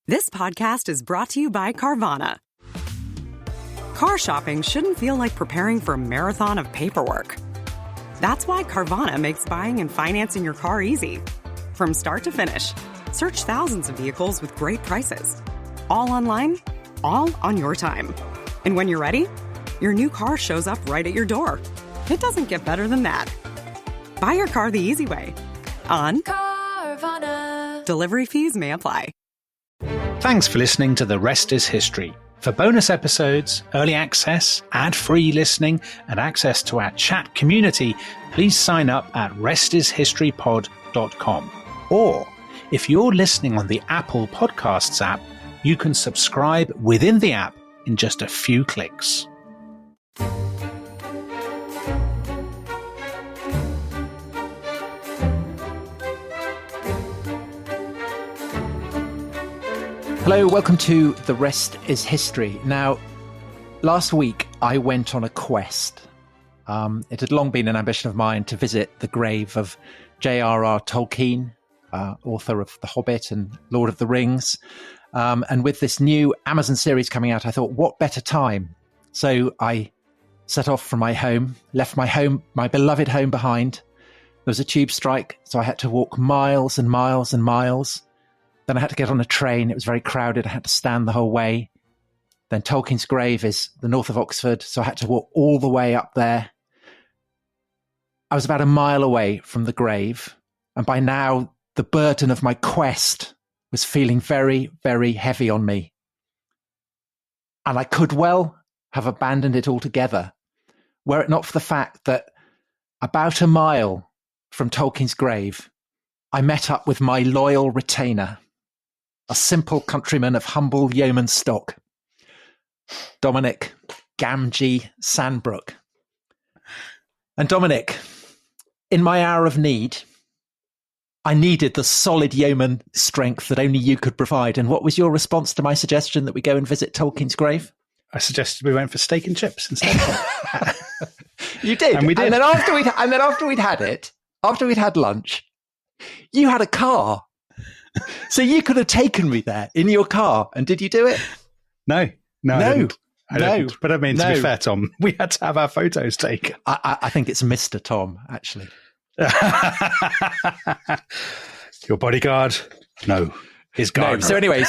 This podcast is brought to you by Carvana. Car shopping shouldn't feel like preparing for a marathon of paperwork. That's why Carvana makes buying and financing your car easy. From start to finish, search thousands of vehicles with great prices. All online, all on your time. And when you're ready, your new car shows up right at your door. It doesn't get better than that. Buy your car the easy way. On Carvana. Delivery fees may apply. Thanks for listening to The Rest is History. For bonus episodes, early access, ad-free listening, and access to our chat community, please sign up at restishistorypod.com. Or, if you're listening on the Apple Podcasts app, you can subscribe within the app in just a few clicks. Hello, welcome to The Rest is History. Now, last week I went on a quest. It had long been an ambition of mine to visit the grave of J.R.R. Tolkien, author of The Hobbit and Lord of the Rings. And with this new Amazon series coming out, I thought, what better time? So I set off from my home, left my beloved home behind. There was a tube strike, so I had to walk miles and miles and miles. Then I had to get on a train. It was very crowded. I had to stand the whole way. Then Tolkien's grave is the north of Oxford, so I had to walk all the way up there. I was about a mile away from the grave, and by now the burden of my quest was feeling very, very heavy on me. And I could well have abandoned it altogether, were it not for the fact that about a mile from Tolkien's grave, I met up with my loyal retainer, a simple countryman of humble yeoman stock, Dominic Gamgee Sandbrook. And Dominic, in my hour of need, I needed the solid yeoman strength that only you could provide. And what was your response to my suggestion that we go and visit Tolkien's grave? I suggested we went for steak and chips instead. You did. And we did. And then after we'd had lunch, you had a car. So you could have taken me there in your car. And did you do it? No. I didn't. But I mean, to be fair, Tom, we had to have our photos taken. I think it's Mr. Tom, actually. Your bodyguard? No. His guard. No. So anyway,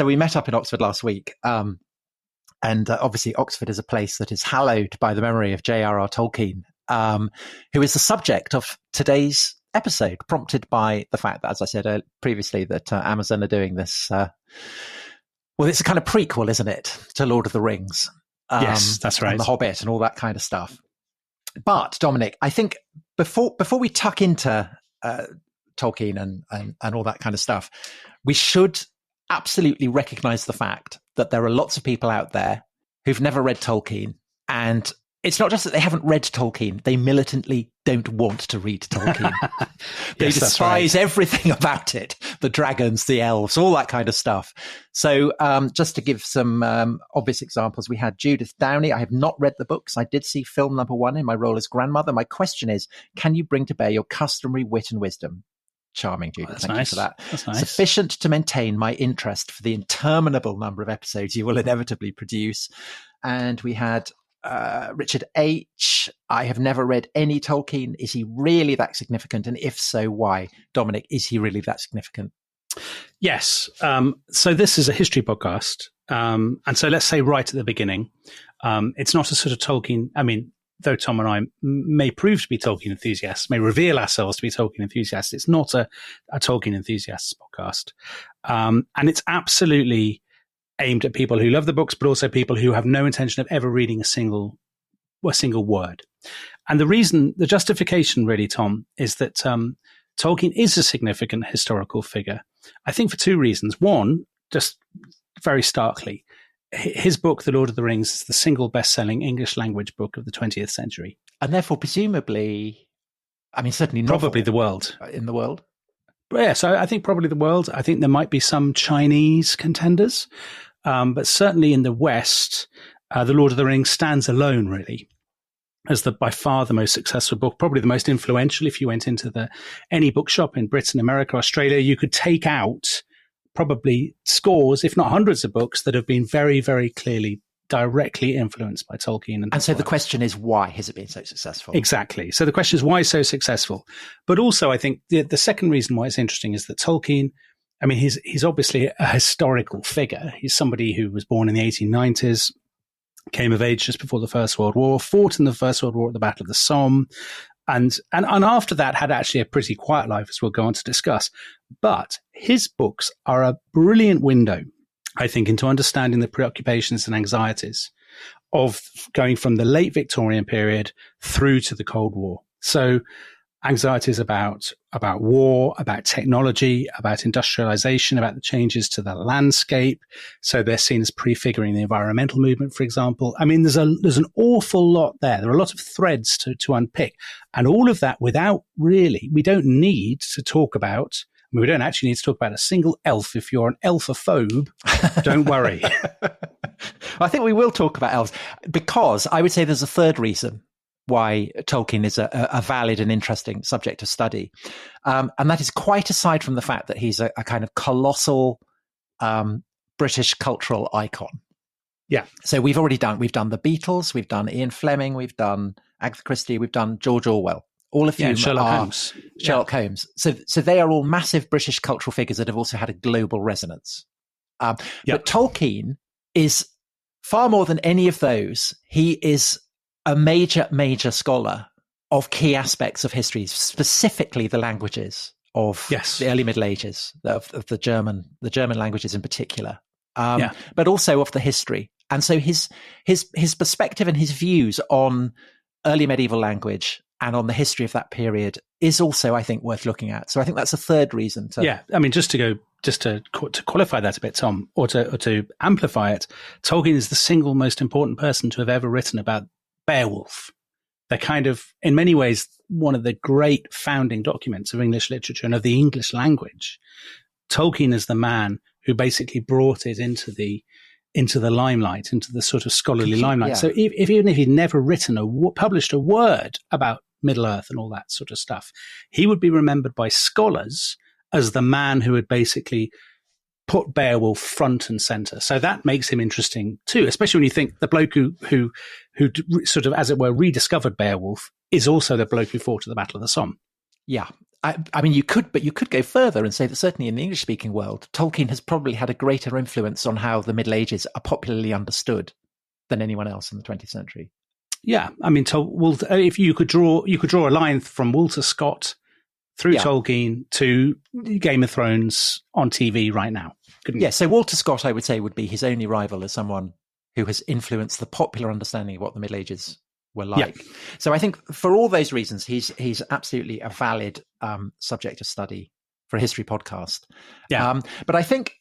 we met up in Oxford last week. And obviously Oxford is a place that is hallowed by the memory of J.R.R. Tolkien, who is the subject of today's episode, prompted by the fact that, as I said previously, that Amazon are doing this. It's a kind of prequel, isn't it, to Lord of the Rings? Yes, that's right. And The Hobbit and all that kind of stuff. But Dominic, I think before we tuck into Tolkien and all that kind of stuff, we should absolutely recognize the fact that there are lots of people out there who've never read Tolkien, and it's not just that they haven't read Tolkien, they militantly don't want to read Tolkien. They despise everything about it, the dragons, the elves, all that kind of stuff. So just to give some obvious examples, we had Judith Downey. I have not read the books. I did see film number 1 in my role as grandmother. My question is, can you bring to bear your customary wit and wisdom? Charming, Judith. Thank you for that. That's nice. Sufficient to maintain my interest for the interminable number of episodes you will inevitably produce. And we had Richard H. I have never read any Tolkien. Is he really that significant? And if so, why? Dominic, is he really that significant? Yes. So this is a history podcast. And so let's say right at the beginning, it's not a sort of Tolkien. I mean, though Tom and I may prove to be Tolkien enthusiasts, may reveal ourselves to be Tolkien enthusiasts, it's not a Tolkien enthusiasts podcast. And it's absolutely aimed at people who love the books, but also people who have no intention of ever reading a single word. And the justification really, Tom, is that Tolkien is a significant historical figure. I think for 2 reasons. One, just very starkly, his book, The Lord of the Rings, is the single best-selling English language book of the 20th century. And therefore, presumably, I mean, certainly probably the world. In the world? Yeah, so I think probably the world. I think there might be some Chinese contenders. But certainly in the West, The Lord of the Rings stands alone, really. as by far the most successful book, probably the most influential. If you went into any bookshop in Britain, America, Australia, you could take out probably scores, if not hundreds of books that have been very, very clearly directly influenced by Tolkien. And so the question is, why has it been so successful? Exactly. So the question is, why so successful? But also, I think the second reason why it's interesting is that Tolkien, I mean, he's obviously a historical figure. He's somebody who was born in the 1890s, came of age just before the First World War, fought in the First World War at the Battle of the Somme, and after that had actually a pretty quiet life, as we'll go on to discuss. But his books are a brilliant window, I think, into understanding the preoccupations and anxieties of going from the late Victorian period through to the Cold War. So anxieties about war, about technology, about industrialization, about the changes to the landscape. So they're seen as prefiguring the environmental movement, for example. I mean, there's an awful lot there. There are a lot of threads to unpick. And all of that without really, we don't need to talk about, I mean, we don't actually need to talk about a single elf. If you're an elfophobe, don't worry. I think we will talk about elves, because I would say there's a third reason why Tolkien is a valid and interesting subject of study. And that is quite aside from the fact that he's a kind of colossal British cultural icon. Yeah. So we've done the Beatles, we've done Ian Fleming, we've done Agatha Christie, we've done George Orwell. All of whom Sherlock Holmes. Sherlock Holmes. So they are all massive British cultural figures that have also had a global resonance. But Tolkien is far more than any of those. He is a major scholar of key aspects of history, specifically the languages of the early Middle Ages, of the German languages in particular, but also of the history. And so his perspective and hhis views on early medieval language and on the history of that period is also, I think, worth looking at. So I think that's a third reason to. Yeah, I mean, just to qualify that a bit, Tom, or to amplify it, Tolkien is the single most important person to have ever written about Beowulf. They're kind of, in many ways, one of the great founding documents of English literature and of the English language. Tolkien is the man who basically brought it into the limelight, into the sort of scholarly limelight. Yeah. So even if he'd never published a word about Middle-earth and all that sort of stuff, he would be remembered by scholars as the man who had basically put Beowulf front and center. So that makes him interesting too, especially when you think the bloke who sort of, as it were, rediscovered Beowulf is also the bloke who fought at the Battle of the Somme. Yeah. I mean, you could go further and say that certainly in the English-speaking world, Tolkien has probably had a greater influence on how the Middle Ages are popularly understood than anyone else in the 20th century. Yeah, I mean, if you could draw a line from Walter Scott through Tolkien to Game of Thrones on TV right now. Yeah, so Walter Scott, I would say, would be his only rival as someone who has influenced the popular understanding of what the Middle Ages were like. Yeah. So I think for all those reasons, he's absolutely a valid subject of study for a history podcast. Yeah. But I think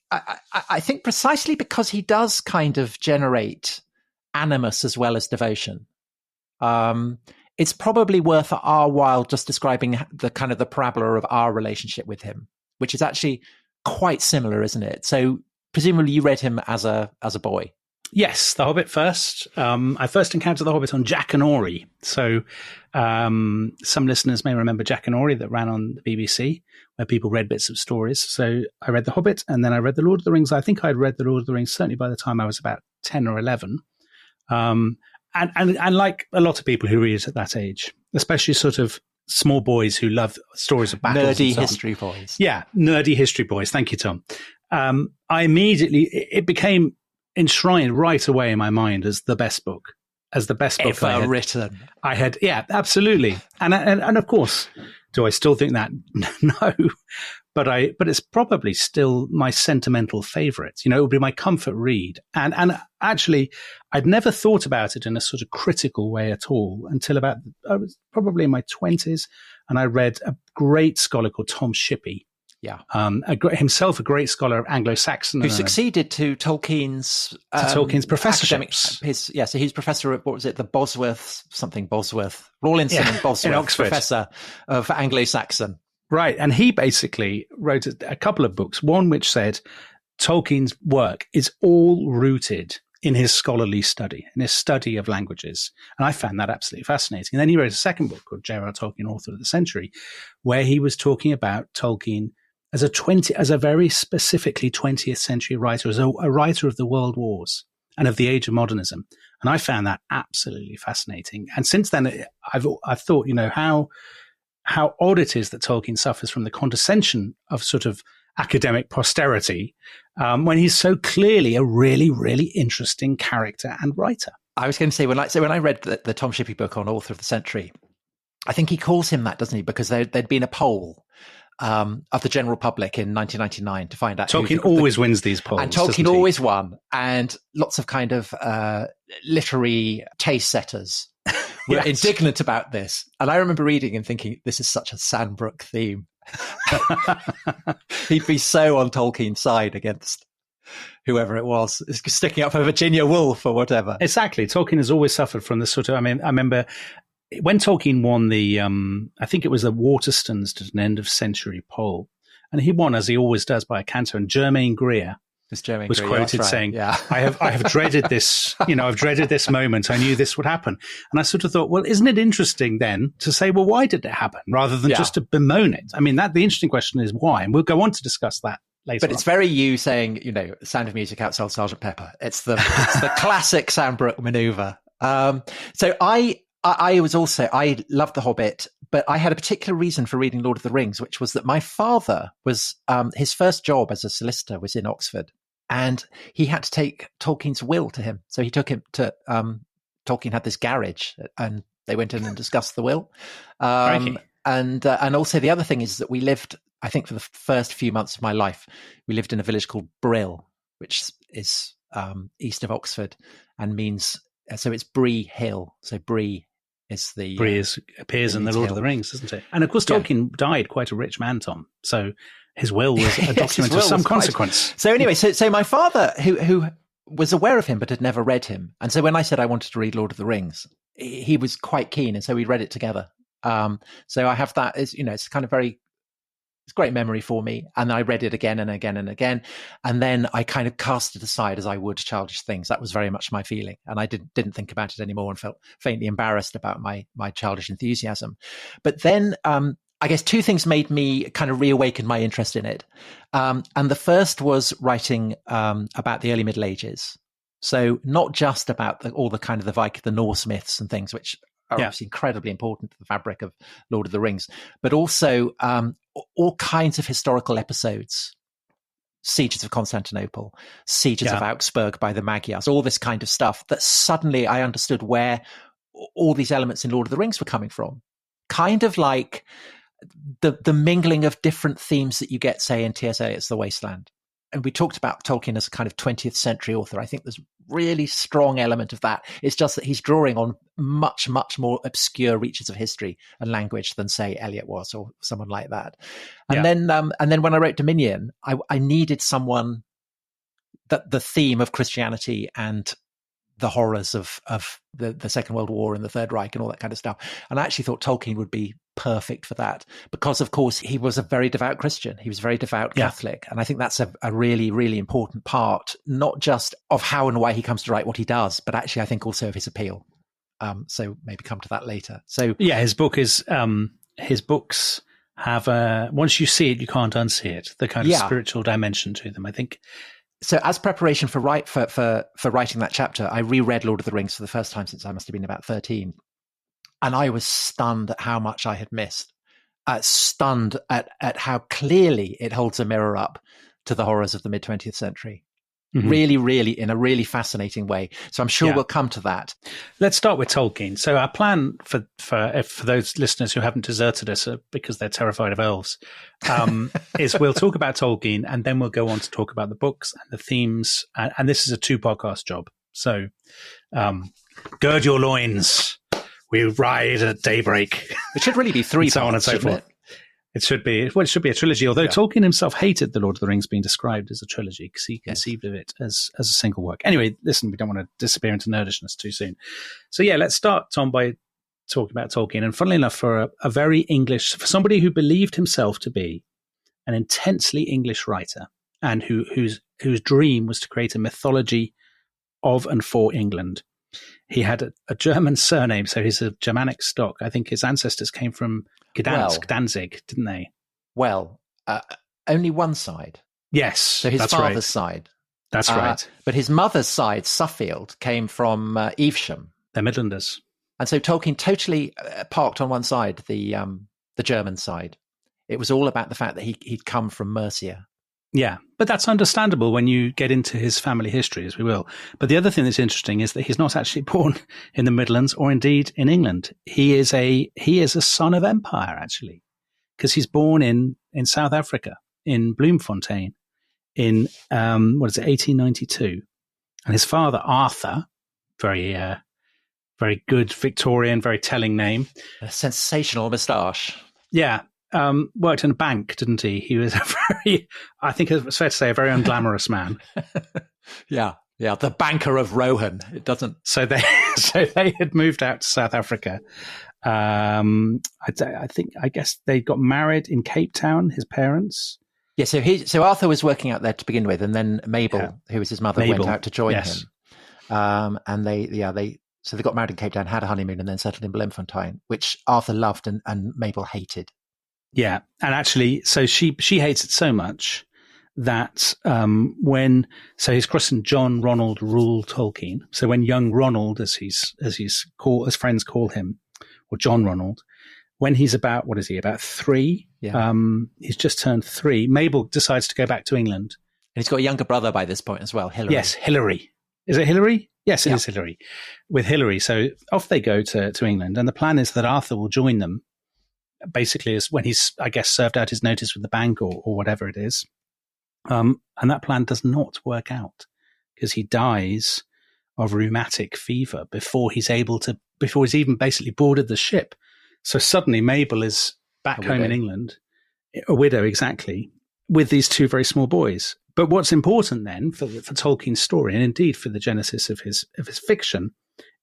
precisely because he does kind of generate animus as well as devotion, it's probably worth our while just describing the kind of the parabola of our relationship with him, which is actually quite similar, isn't it? So presumably you read him as a boy. Yes, The Hobbit first. I first encountered The Hobbit on Jack and Ori. So some listeners may remember Jack and Ori that ran on the BBC, where people read bits of stories. So I read The Hobbit, and then I read The Lord of the Rings. I think I'd read The Lord of the Rings certainly by the time I was about 10 or 11. And like a lot of people who read it at that age, especially sort of small boys who love stories of battles. Nerdy history boys. Yeah, nerdy history boys. Thank you, Tom. It became enshrined right away in my mind as the best book ever written. I had, yeah, absolutely. And of course, do I still think that? No, but it's probably still my sentimental favorite. You know, it would be my comfort read. And actually, I'd never thought about it in a sort of critical way at all until I was probably in my 20s, and I read a great scholar called Tom Shippey. Yeah, himself a great scholar of Anglo-Saxon, who succeeded to Tolkien's professorships. So he's professor at, what was it, the Bosworth, Rawlinson and Bosworth, in Oxford, professor of Anglo-Saxon. Right, and he basically wrote a couple of books. One which said Tolkien's work is all rooted in his scholarly study, in his study of languages. And I found that absolutely fascinating. And then he wrote a second book called J.R.R. Tolkien, Author of the Century, where he was talking about Tolkien as a very specifically 20th century writer, as a writer of the world wars and of the age of modernism. And I found that absolutely fascinating. And since then, I've thought, how odd it is that Tolkien suffers from the condescension of sort of academic posterity when he's so clearly a really, really interesting character and writer. I was going to say, when I read the Tom Shippey book on Author of the Century, I think he calls him that, doesn't he? Because there'd been a poll of the general public in 1999 to find out. Tolkien always wins these polls. And Tolkien always won. And lots of kind of literary taste setters were indignant about this. And I remember reading and thinking, this is such a Sandbrook theme. He'd be so on Tolkien's side against whoever it was, sticking up for Virginia Woolf or whatever. Exactly. Tolkien has always suffered from this sort of, I remember when Tolkien won the, I think it was the Waterstones did an end of century poll, and he won, as he always does, by a canter, and Germaine Greer was quoted saying, I have dreaded this, I've dreaded this moment. I knew this would happen. And I sort of thought, well, isn't it interesting then to say, well, why did it happen rather than just to bemoan it? The interesting question is why. And we'll go on to discuss that later. But it's very you saying, Sound of Music outside Sgt. Pepper. It's the classic Sandbrook maneuver. So I loved The Hobbit, but I had a particular reason for reading Lord of the Rings, which was that my father was, his first job as a solicitor was in Oxford, and he had to take Tolkien's will to him. So he took him to, Tolkien had this garage, and they went in and discussed the will. And also the other thing is that we lived, I think for the first few months of my life, we lived in a village called Brill, which is east of Oxford, and means, so it's Bree Hill. So Bree is the... Bree appears in The Lord of the Rings, doesn't it? And of course, Tolkien died quite a rich man, Tom. So his will was a document of some consequence. So anyway, so my father, who was aware of him but had never read him, and so when I said I wanted to read Lord of the Rings, he was quite keen, and so we read it together. So I have that as, it's kind of it's a great memory for me. And I read it again and again and again. And then I kind of cast it aside as I would childish things. That was very much my feeling. And I didn't think about it anymore and felt faintly embarrassed about my childish enthusiasm. But then I guess two things made me kind of reawaken my interest in it. And the first was writing about the early Middle Ages. So not just about all the kind of the Norse myths and things, which are obviously incredibly important to the fabric of Lord of the Rings, but also all kinds of historical episodes, sieges of Constantinople, sieges of Augsburg by the Magyars, all this kind of stuff that suddenly I understood where all these elements in Lord of the Rings were coming from. Kind of like the mingling of different themes that you get, say, in T.S. Eliot's The Wasteland. And we talked about Tolkien as a kind of 20th century author. I think there's a really strong element of that. It's just that he's drawing on much, much more obscure reaches of history and language than, say, Eliot was, or someone like that. And then when I wrote Dominion, I needed someone that the theme of Christianity and the horrors of the Second World War and the Third Reich and all that kind of stuff. And I actually thought Tolkien would be perfect for that because, of course, he was a very devout Christian. He was a very devout Catholic. And I think that's a really, really important part, not just of how and why he comes to write what he does, but actually I think also of his appeal. So maybe come to that later. So his book is, his books have once you see it, you can't unsee it, the kind of spiritual dimension to them, I think. So as preparation for writing that chapter, I reread Lord of the Rings for the first time since I must have been about 13. And I was stunned at how much I had missed, stunned at how clearly it holds a mirror up to the horrors of the mid-20th century. Mm-hmm. Really, really, in a really fascinating way. So I'm sure we'll come to that. Let's start with Tolkien. So our plan for those listeners who haven't deserted us because they're terrified of elves, is we'll talk about Tolkien and then we'll go on to talk about the books and the themes. And this is a 2-podcast job. So gird your loins. We ride at daybreak. It should really be 3 so on and so forth. It should be a trilogy, although Tolkien himself hated The Lord of the Rings being described as a trilogy because he conceived of it as a single work. Anyway, listen, we don't want to disappear into nerdishness too soon. So let's start, Tom, by talking about Tolkien. And funnily enough, for for somebody who believed himself to be an intensely English writer and whose dream was to create a mythology of and for England. He had a German surname, so he's of Germanic stock. I think his ancestors came from Gdansk, Danzig, didn't they? Well, only one side. Yes, so his that's father's right. side. That's right. But his mother's side, Suffield, came from Evesham. They're Midlanders. And so Tolkien totally parked on one side, the German side. It was all about the fact that he'd come from Mercia. Yeah, but that's understandable when you get into his family history, as we will. But the other thing that's interesting is that he's not actually born in the Midlands or indeed in England. He is a son of empire, actually, because he's born in South Africa, in Bloemfontein, in 1892, and his father Arthur, very good Victorian, very telling name, a sensational moustache. Yeah, worked in a bank, didn't he? He was I think it's fair to say, a very unglamorous man. Yeah, the banker of Rohan. It doesn't. So they had moved out to South Africa. I guess they got married in Cape Town. His parents. Yeah, so Arthur was working out there to begin with, and then Mabel, who was his mother, went out to join him. And they got married in Cape Town, had a honeymoon, and then settled in Bloemfontein, which Arthur loved and Mabel hated. Yeah, and actually, so she hates it so much that he's christened John Ronald Reuel Tolkien. So when young Ronald, as friends call him, or John Ronald, when he's about, about 3? Yeah. He's just turned 3. Mabel decides to go back to England. And he's got a younger brother by this point as well, Hilary. Yes, Hilary. Is it Hilary? Yes, it is Hilary. With Hilary. So off they go to England. And the plan is that Arthur will join them, basically, as when he's, I guess, served out his notice with the bank or whatever it is. And that plan does not work out because he dies of rheumatic fever before he's even basically boarded the ship. So suddenly Mabel is back home in England, a widow, exactly, with these 2 very small boys. But what's important then for Tolkien's story, and indeed for the genesis of his fiction,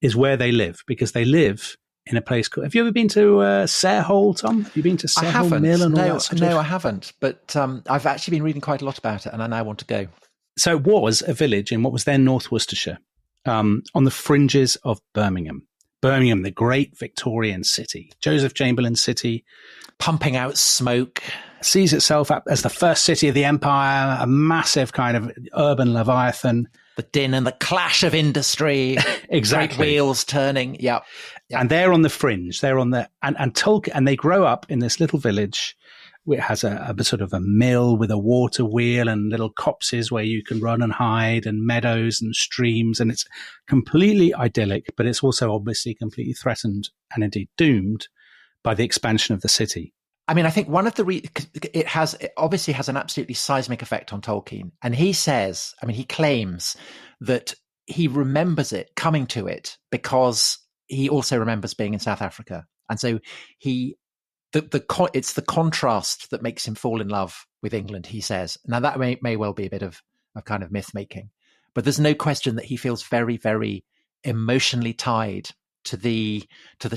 is where they live, because they live in a place called. Have you ever been to Sarehole, Tom? Have you been to Sarehole Mill and all that sort of? No, I haven't. But I've actually been reading quite a lot about it, and I now want to go. So it was a village in what was then North Worcestershire, on the fringes of Birmingham. Birmingham, the great Victorian city, Joseph Chamberlain's city, pumping out smoke, sees itself up as the first city of the empire, a massive kind of urban leviathan. The din and the clash of industry, exactly. Great wheels turning, yep. And they're on the fringe. They're on the and Tolkien, and they grow up in this little village. It has a sort of a mill with a water wheel and little copses where you can run and hide, and meadows and streams, and it's completely idyllic, but it's also obviously completely threatened and indeed doomed by the expansion of the city. I mean, I think one of the it obviously has an absolutely seismic effect on Tolkien, and he claims that he remembers it, coming to it, because he also remembers being in South Africa, and so it's the contrast that makes him fall in love with England, he says. Now, that may well be a bit of kind of myth making, but there's no question that he feels very, very emotionally tied to the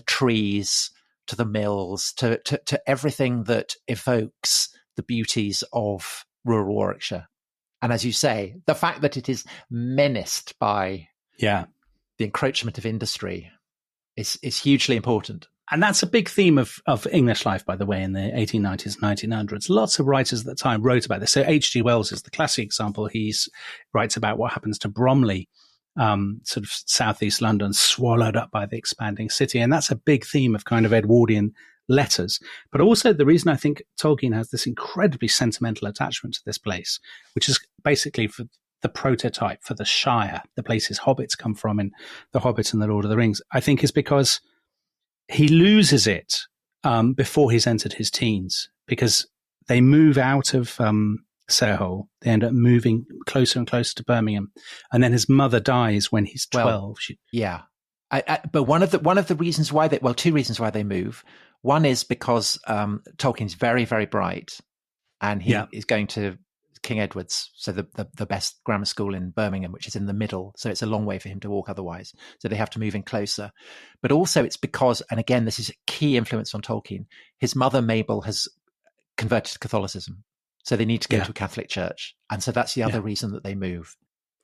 trees, to the mills, to everything that evokes the beauties of rural Warwickshire. And as you say, the fact that it is menaced by the encroachment of industry is hugely important. And that's a big theme of English life, by the way, in the 1890s, 1900s. Lots of writers at the time wrote about this. So H.G. Wells is the classic example. He writes about what happens to Bromley, sort of southeast London, swallowed up by the expanding city. And that's a big theme of kind of Edwardian letters. But also the reason I think Tolkien has this incredibly sentimental attachment to this place, which is basically for the prototype for the Shire, the place his hobbits come from in The Hobbit and The Lord of the Rings, I think is because he loses it before he's entered his teens, because they move out of Sarehole. They end up moving closer and closer to Birmingham, and then his mother dies when he's 12. But one of the reasons why two reasons why they move. One is because Tolkien's very, very bright, and he is going to King Edward's, so the best grammar school in Birmingham, which is in the middle. So it's a long way for him to walk otherwise. So they have to move in closer. But also it's because, and again, this is a key influence on Tolkien, his mother Mabel has converted to Catholicism. So they need to go to a Catholic church. And so that's the other reason that they move.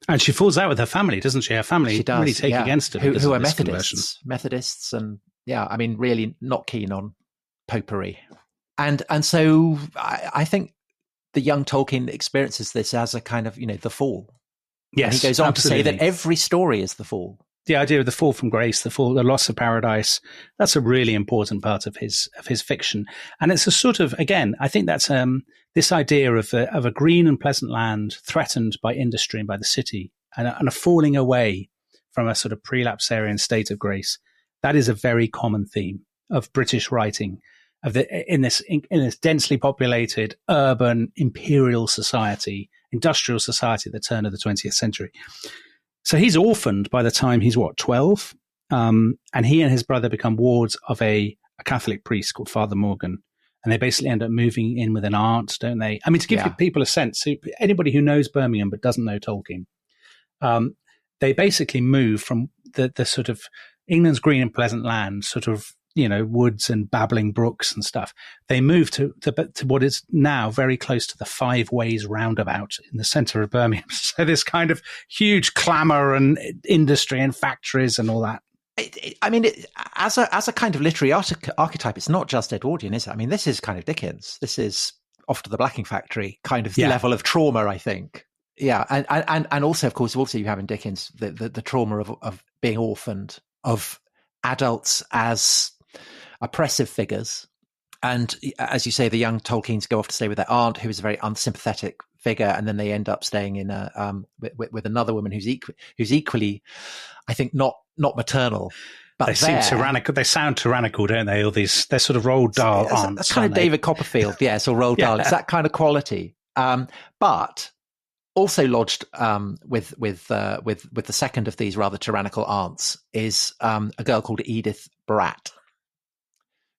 And she falls out with her family, doesn't she? Her family She does, really take against her. Who are Methodists. Methodists, and really not keen on popery. And so I think the young Tolkien experiences this as a kind of, the fall. Yes, and he goes on absolutely. to say that every story is the fall. The idea of the fall from grace, the loss of paradise, that's a really important part of his fiction. And it's a sort of, again, I think that's this idea of a green and pleasant land threatened by industry and by the city, and a falling away from a sort of prelapsarian state of grace. That is a very common theme of British writing, in this densely populated, urban, imperial society, industrial society at the turn of the 20th century. So he's orphaned by the time he's 12, and he and his brother become wards of a Catholic priest called Father Morgan, and they basically end up moving in with an aunt, don't they? I mean, to give people a sense, anybody who knows Birmingham but doesn't know Tolkien, they basically move from the sort of England's green and pleasant land, sort of, woods and babbling brooks and stuff. They move to what is now very close to the Five Ways roundabout in the centre of Birmingham. So this kind of huge clamour and industry and factories and all that. As a kind of literary archetype, it's not just Edwardian, is it? I mean, this is kind of Dickens. This is Off to the Blacking Factory kind of level of trauma, I think. Yeah, and also, of course, you have in Dickens the trauma of being orphaned, of adults as oppressive figures. And as you say, the young Tolkiens go off to stay with their aunt, who is a very unsympathetic figure, and then they end up staying in with another woman who's equally, I think, not maternal. But they seem tyrannical. They sound tyrannical, don't they? All these, they're sort of Roald Dahl aunts. That's kind of David Copperfield, yes, or Roald Dahl. It's that kind of quality. But also lodged with the second of these rather tyrannical aunts is a girl called Edith Bratt,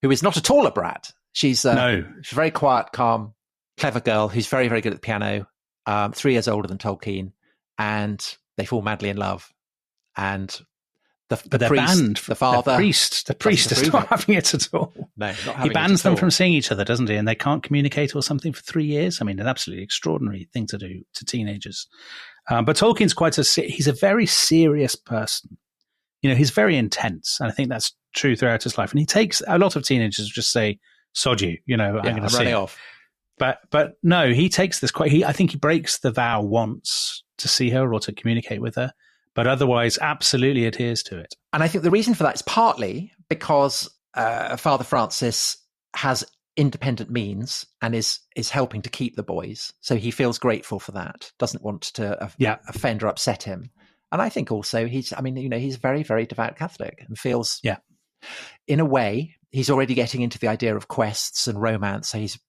who is not at all a brat. She's a very quiet, calm, clever girl who's very, very good at the piano, 3 years older than Tolkien, and they fall madly in love. And the priest, the priest is not having it at all. No, not having he bans them from seeing each other, doesn't he? And they can't communicate or something for 3 years. I mean, an absolutely extraordinary thing to do to teenagers. But Tolkien's he's a very serious person. He's very intense, and I think that's true throughout his life. And he takes a lot of teenagers just say, "Sod you," I'm going to say off. But no, he takes this I think he breaks the vow once to see her or to communicate with her, but otherwise absolutely adheres to it. And I think the reason for that is partly because Father Francis has independent means and is helping to keep the boys, so he feels grateful for that. Doesn't want to offend or upset him. And I think also he's very, very devout Catholic and feels, in a way, he's already getting into the idea of quests and romance. So he's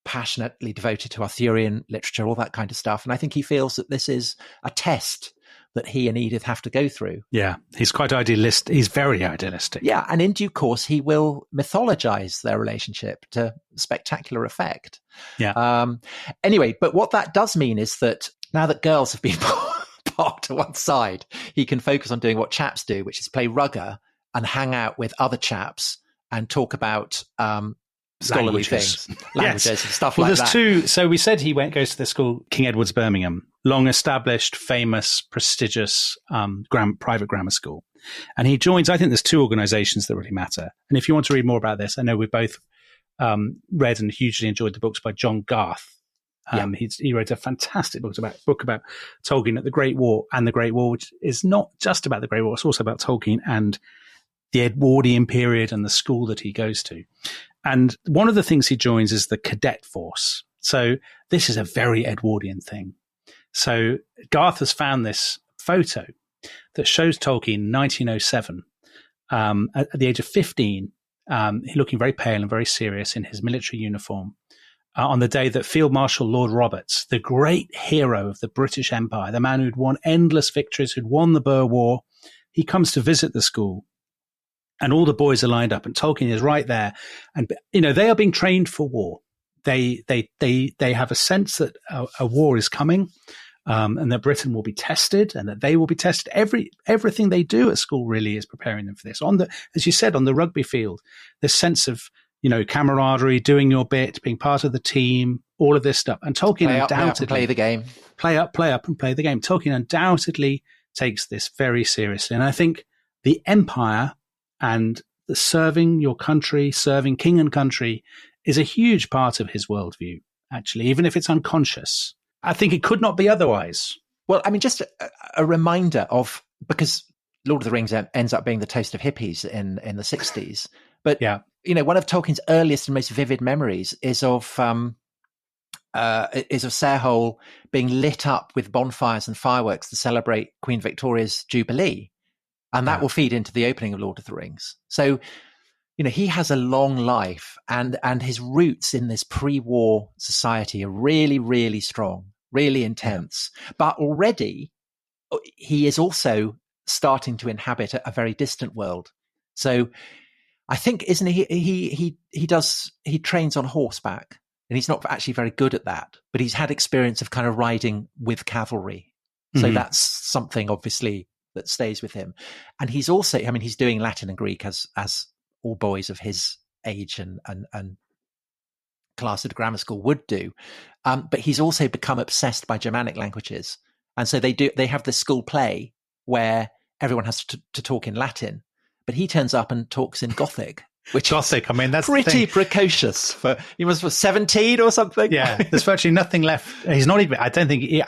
passionately devoted to Arthurian literature, all that kind of stuff. And I think he feels that this is a test that he and Edith have to go through. Yeah, he's quite idealistic. He's very idealistic. Yeah, and in due course, he will mythologize their relationship to spectacular effect. Yeah. Anyway, but what that does mean is that now that girls have been parked to one side, he can focus on doing what chaps do, which is play rugger and hang out with other chaps and talk about scholarly things, languages and stuff like that. There's two. So we said he goes to the school, King Edward's Birmingham, long established, famous, prestigious private grammar school. And he joins, I think there's 2 organizations that really matter. And if you want to read more about this, I know we've both read and hugely enjoyed the books by John Garth. He wrote a fantastic book about Tolkien at the Great War, which is not just about the Great War, it's also about Tolkien and the Edwardian period and the school that he goes to. And one of the things he joins is the cadet force. So this is a very Edwardian thing. So Garth has found this photo that shows Tolkien in 1907, at the age of 15, looking very pale and very serious in his military uniform, on the day that Field Marshal Lord Roberts, the great hero of the British Empire, the man who'd won endless victories, who'd won the Boer War, he comes to visit the school. And all the boys are lined up, and Tolkien is right there. And they are being trained for war. They have a sense that a war is coming, and that Britain will be tested, and that they will be tested. Everything they do at school really is preparing them for this. As you said, on the rugby field, this sense of camaraderie, doing your bit, being part of the team, all of this stuff. And Tolkien undoubtedly play the game. Play up, and play the game. Tolkien undoubtedly takes this very seriously. And I think the empire and the serving your country, serving king and country is a huge part of his worldview, actually, even if it's unconscious. I think it could not be otherwise. Well, I mean, just a reminder of, because Lord of the Rings ends up being the toast of hippies in the 60s. But, one of Tolkien's earliest and most vivid memories is of Sarehole being lit up with bonfires and fireworks to celebrate Queen Victoria's Jubilee. And that will feed into the opening of Lord of the Rings. So, he has a long life, and his roots in this pre-war society are really, really strong, really intense. But already he is also starting to inhabit a very distant world. So I think, isn't he trains on horseback, and he's not actually very good at that, but he's had experience of kind of riding with cavalry. So that's something obviously that stays with him. And he's also, he's doing Latin and Greek as all boys of his age and class at grammar school would do. But he's also become obsessed by Germanic languages. And so they have this school play where everyone has to talk in Latin, but he turns up and talks in Gothic. Which Gothic, that's pretty precocious. He was 17 or something. Yeah, there's virtually nothing left. He's not even. I think he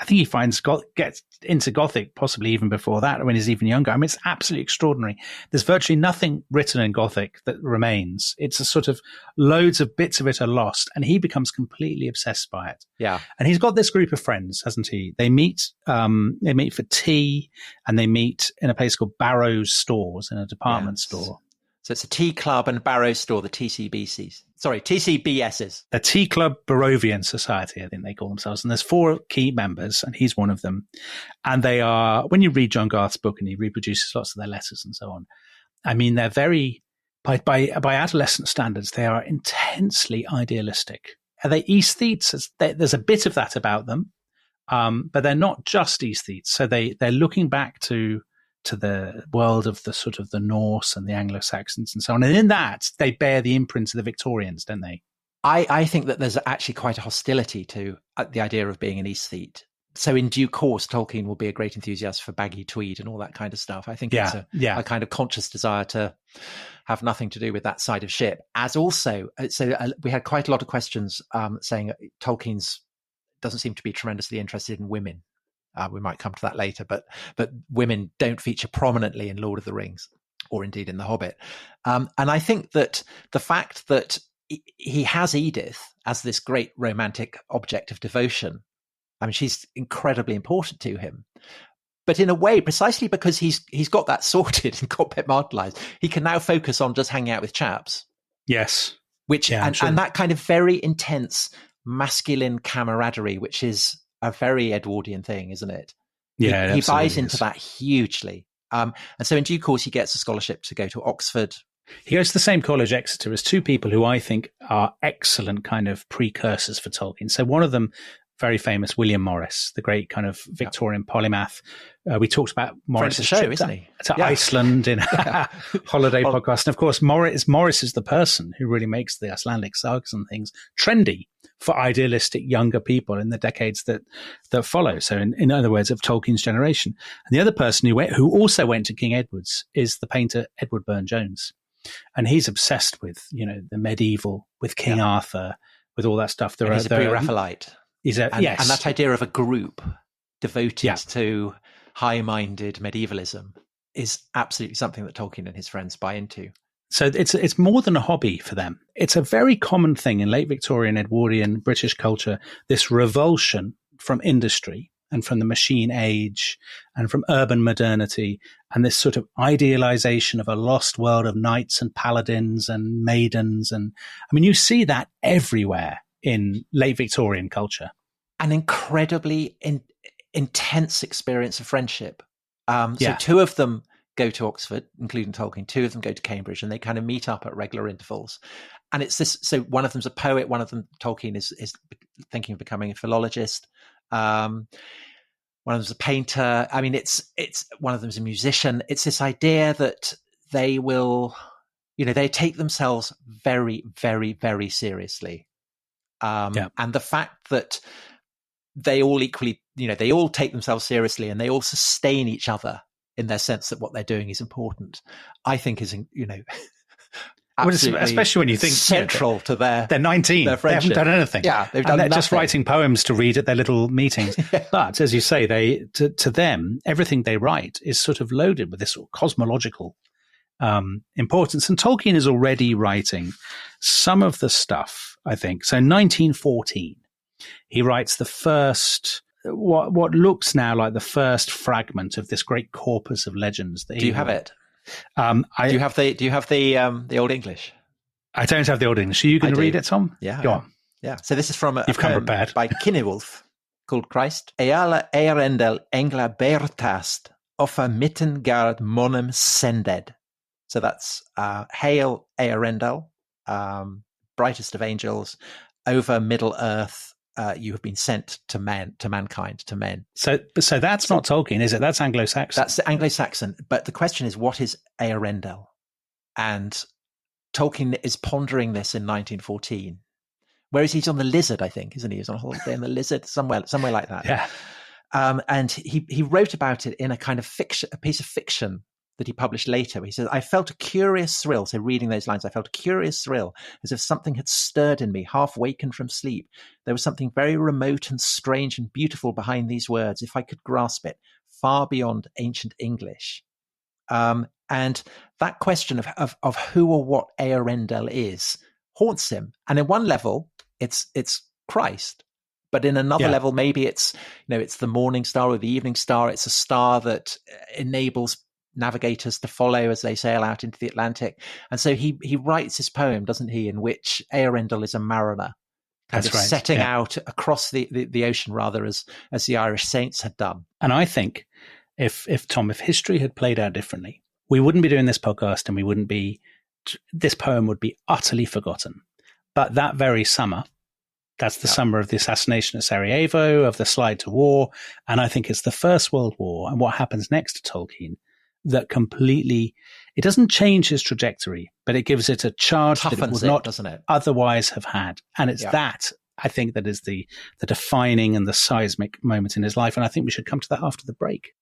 gets into Gothic possibly even before that, when he's even younger. It's absolutely extraordinary. There's virtually nothing written in Gothic that remains. It's a sort of loads of bits of it are lost, and he becomes completely obsessed by it. Yeah, and he's got this group of friends, hasn't he? They meet for tea, and they meet in a place called Barrow's Stores, in a department store. So it's a tea club and Barrow store, the TCBSs. Sorry, TCBSs. A Tea Club Barovian Society, I think they call themselves. And there's 4 key members, and he's one of them. And they are, when you read John Garth's book and he reproduces lots of their letters and so on, they're very, by adolescent standards, they are intensely idealistic. Are they aesthetes? There's a bit of that about them, but they're not just aesthetes. So they're looking back to the world of the sort of the Norse and the Anglo-Saxons and so on. And in that, they bear the imprint of the Victorians, don't they? I think that there's actually quite a hostility to the idea of being an aesthete. So in due course, Tolkien will be a great enthusiast for baggy tweed and all that kind of stuff. I think it's a kind of conscious desire to have nothing to do with that side of ship. As also, we had quite a lot of questions saying Tolkien's doesn't seem to be tremendously interested in women. We might come to that later, but women don't feature prominently in Lord of the Rings, or indeed in The Hobbit. And I think that the fact that he has Edith as this great romantic object of devotion, she's incredibly important to him. But in a way, precisely because he's got that sorted and compartmentalized, he can now focus on just hanging out with chaps. Yes. And that kind of very intense masculine camaraderie, which is a very Edwardian thing, isn't it? Yeah, he buys into that hugely. And so in due course, he gets a scholarship to go to Oxford. He goes to the same college, Exeter, as 2 people who I think are excellent kind of precursors for Tolkien. So one of them, very famous, William Morris, the great kind of Victorian polymath. We talked about Morris' show, isn't he? To Iceland in holiday podcast. And of course, Morris is the person who really makes the Icelandic sagas and things trendy for idealistic younger people in the decades that follow. So in other words, of Tolkien's generation. And the other person who also went to King Edward's is the painter Edward Burne-Jones. And he's obsessed with, the medieval, with King Arthur, with all that stuff. He's a pre-Raphaelite. Yes. And that idea of a group devoted to high-minded medievalism is absolutely something that Tolkien and his friends buy into. So it's more than a hobby for them. It's a very common thing in late Victorian, Edwardian, British culture, this revulsion from industry and from the machine age and from urban modernity, and this sort of idealization of a lost world of knights and paladins and maidens. And you see that everywhere in late Victorian culture. An incredibly intense experience of friendship. So 2 of them go to Oxford, including Tolkien. 2 of them go to Cambridge, and they kind of meet up at regular intervals. And it's this. So one of them's a poet. One of them, Tolkien, is thinking of becoming a philologist. One of them's a painter. It's one of them's a musician. It's this idea that they will, they take themselves very, very, very seriously. And the fact that they all equally, they all take themselves seriously and they all sustain each other in their sense that what they're doing is important, I think is, absolutely, especially when you think central to they're 19, their they haven't done anything. Yeah, they've done they're nothing. Just writing poems to read at their little meetings. But as you say, to them, everything they write is sort of loaded with this sort of cosmological importance. And Tolkien is already writing some of the stuff, I think. So 1914, he writes the first, what looks now like the first fragment of this great corpus of legends. That Do you have it? Do you have the Old English? I don't have the Old English. Are you going to read it, Tom? Yeah. Go on. Yeah. So this is from a poem by Kinewulf called Christ. Eala Earendel Engla Bertast offer Mittengard Monem Sended. So that's Hail Earendel, brightest of angels, over Middle Earth. You have been sent to mankind, to men. So that's not Tolkien, is it? That's Anglo-Saxon. That's Anglo-Saxon. But the question is, what is Earendel? And Tolkien is pondering this in 1914. Whereas he's on the Lizard, I think, isn't he? He's on holiday in the Lizard, somewhere like that. Yeah. And he wrote about it in a kind of fiction, a piece of fiction that he published later. He says, I felt a curious thrill. So reading those lines, I felt a curious thrill, as if something had stirred in me, half wakened from sleep. There was something very remote and strange and beautiful behind these words, if I could grasp it, far beyond ancient English. And that question of who or what Earendel is haunts him. And in one level, it's Christ. But in another level, maybe it's the morning star or the evening star. It's a star that enables navigators to follow as they sail out into the Atlantic. And so he writes his poem, doesn't he, in which Earendel is a mariner, setting out across the ocean, rather, as the Irish saints had done. And I think if history had played out differently, we wouldn't be doing this podcast, and this poem would be utterly forgotten. But that very summer, that's the summer of the assassination at Sarajevo, of the slide to war, and I think it's the First World War and what happens next to Tolkien that completely, it doesn't change his trajectory, but it gives it a charge that it would not otherwise have had. And it's that, I think, that is the defining and the seismic moment in his life. And I think we should come to that after the break.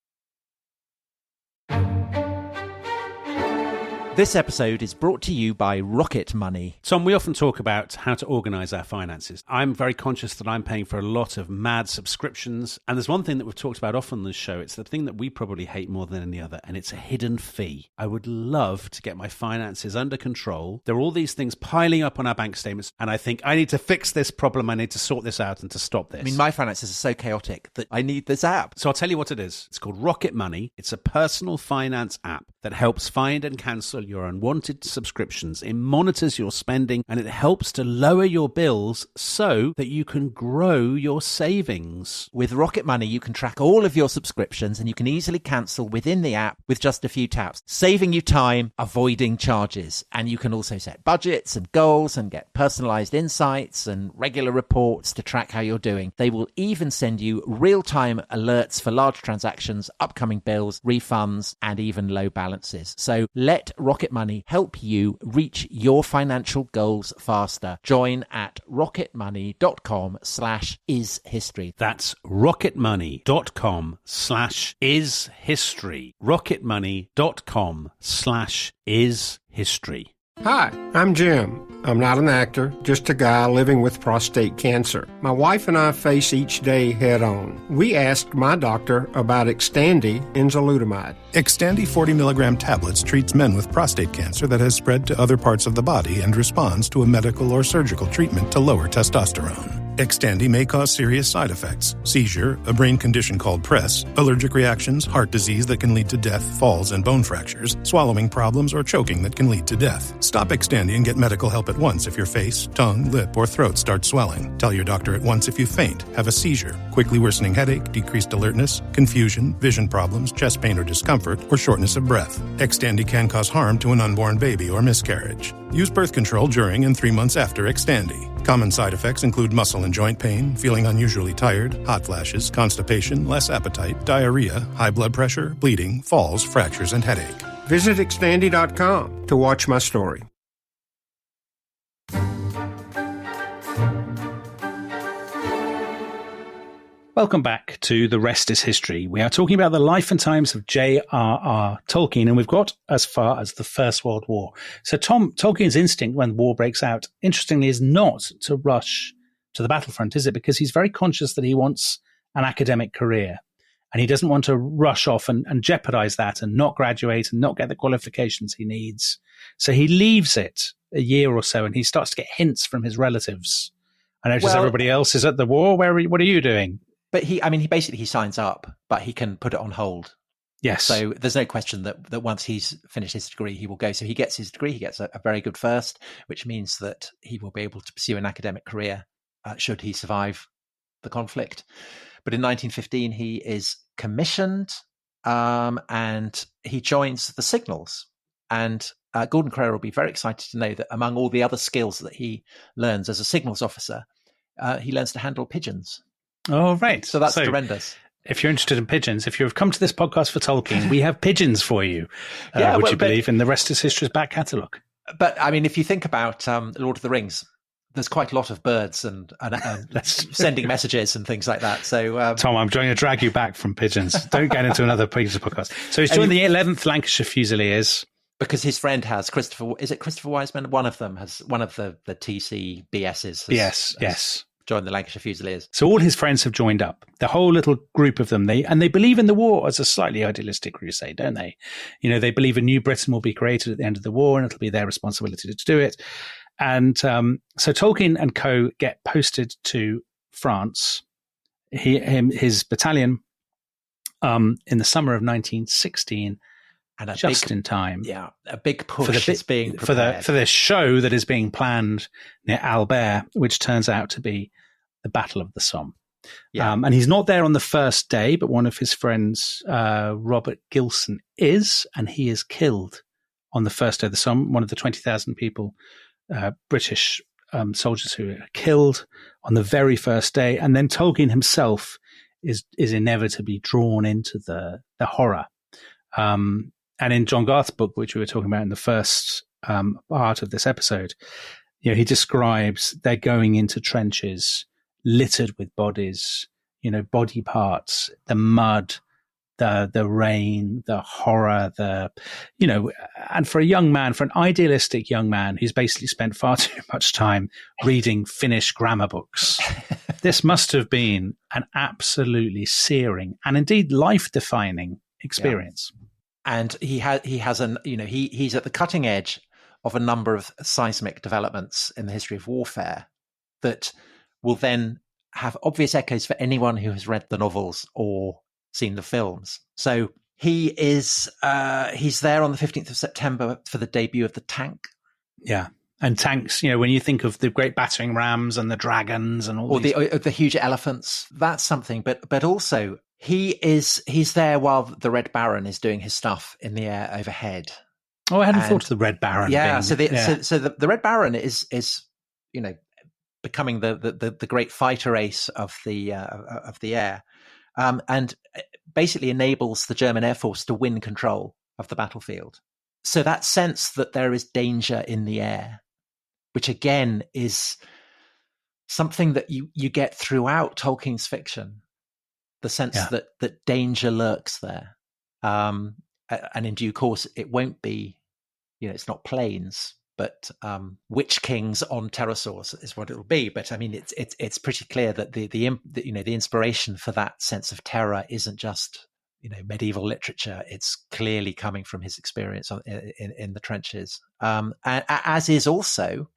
This episode is brought to you by Rocket Money. Tom, we often talk about how to organise our finances. I'm very conscious that I'm paying for a lot of mad subscriptions. And there's one thing that we've talked about often on this show. It's the thing that we probably hate more than any other, and it's a hidden fee. I would love to get my finances under control. There are all these things piling up on our bank statements, and I think I need to fix this problem. I need to sort this out and to stop this. I mean, my finances are so chaotic that I need this app. So I'll tell you what it is. It's called Rocket Money. It's a personal finance app that helps find and cancel your unwanted subscriptions. It monitors your spending, and it helps to lower your bills so that you can grow your savings. With Rocket Money, you can track all of your subscriptions, and you can easily cancel within the app with just a few taps, saving you time, avoiding charges. And you can also set budgets and goals and get personalized insights and regular reports to track how you're doing. They will even send you real-time alerts for large transactions, upcoming bills, refunds, and even low balances. So let Rocket Money help you reach your financial goals faster. Join at rocketmoney.com/ishistory. That's rocketmoney.com/ishistory. rocketmoney.com/ishistory. Hi, I'm Jim. I'm not an actor, just a guy living with prostate cancer. My wife and I face each day head on. We asked my doctor about Xtandi enzalutamide. Xtandi 40 milligram tablets treats men with prostate cancer that has spread to other parts of the body and responds to a medical or surgical treatment to lower testosterone. Xtandi may cause serious side effects: seizure, a brain condition called PRESS, allergic reactions, heart disease that can lead to death, falls and bone fractures, swallowing problems, or choking that can lead to death. Stop Xtandi and get medical help at once if your face, tongue, lip, or throat start swelling. Tell your doctor at once if you faint, have a seizure, quickly worsening headache, decreased alertness, confusion, vision problems, chest pain or discomfort, or shortness of breath. Xtandi can cause harm to an unborn baby or miscarriage. Use birth control during and 3 months after Xtandi. Common side effects include muscle and joint pain, feeling unusually tired, hot flashes, constipation, less appetite, diarrhea, high blood pressure, bleeding, falls, fractures, and headache. Visit Xtandi.com to watch my story. Welcome back to The Rest is History. We are talking about the life and times of J.R.R. Tolkien, and we've got as far as the First World War. So Tolkien's instinct when war breaks out, interestingly, is not to rush to the battlefront, is it? Because he's very conscious that he wants an academic career, and he doesn't want to rush off and jeopardize that and not graduate and not get the qualifications he needs. So he leaves it a year or so, and he starts to get hints from his relatives. I notice everybody else is at the war. What are you doing? But he basically signs up, but he can put it on hold. Yes. So there's no question that once he's finished his degree, he will go. So he gets his degree, he gets a very good first, which means that he will be able to pursue an academic career should he survive the conflict. But in 1915, he is commissioned and he joins the Signals. And Gordon Crayer will be very excited to know that among all the other skills that he learns as a Signals officer, he learns to handle pigeons. Oh, right. So that's horrendous. If you're interested in pigeons, if you've come to this podcast for Tolkien, we have pigeons for you. Would you believe in the Rest is History's back catalogue? But I mean, if you think about Lord of the Rings, there's quite a lot of birds and sending messages and things like that. So, Tom, I'm trying to drag you back from pigeons. Don't get into another pigeons podcast. So he's joined the 11th Lancashire Fusiliers. Because his friend has Christopher Wiseman? One of them has one of the TC BSs. Yes. Joined the Lancashire Fusiliers. So all his friends have joined up. The whole little group of them. They believe in the war as a slightly idealistic crusade, don't they? You know, they believe a new Britain will be created at the end of the war, and it'll be their responsibility to do it. And so Tolkien and co get posted to France. His battalion in the summer of 1916. And in time. Yeah, a big push is being prepared. For the show that is being planned near Albert, which turns out to be the Battle of the Somme. Yeah. And he's not there on the first day, but one of his friends, Robert Gilson, is, and he is killed on the first day of the Somme. One of the 20,000 people, British soldiers who are killed on the very first day. And then Tolkien himself is inevitably drawn into the horror. And in John Garth's book, which we were talking about in the first part of this episode, you know, he describes they're going into trenches littered with bodies, you know, body parts, the mud, the rain, the horror, and for an idealistic young man who's basically spent far too much time reading Finnish grammar books, this must have been an absolutely searing and indeed life-defining experience. Yeah. And he's at the cutting edge of a number of seismic developments in the history of warfare that will then have obvious echoes for anyone who has read the novels or seen the films. So he's there on the 15th of September for the debut of the tank. Yeah. And tanks, you know, when you think of the great battering rams and the dragons and all or the huge elephants, that's something. But also he's there while the Red Baron is doing his stuff in the air overhead. Oh, I hadn't thought of the Red Baron. Yeah, so the Red Baron is becoming the great fighter ace of the air, and basically enables the German Air Force to win control of the battlefield. So that sense that there is danger in the air, which again is something that you get throughout Tolkien's fiction, the sense that danger lurks there. And in due course, it won't be, it's not planes, but witch kings on pterosaurs is what it'll be. But I mean, it's pretty clear that the inspiration for that sense of terror isn't just medieval literature. It's clearly coming from his experience in the trenches, as is also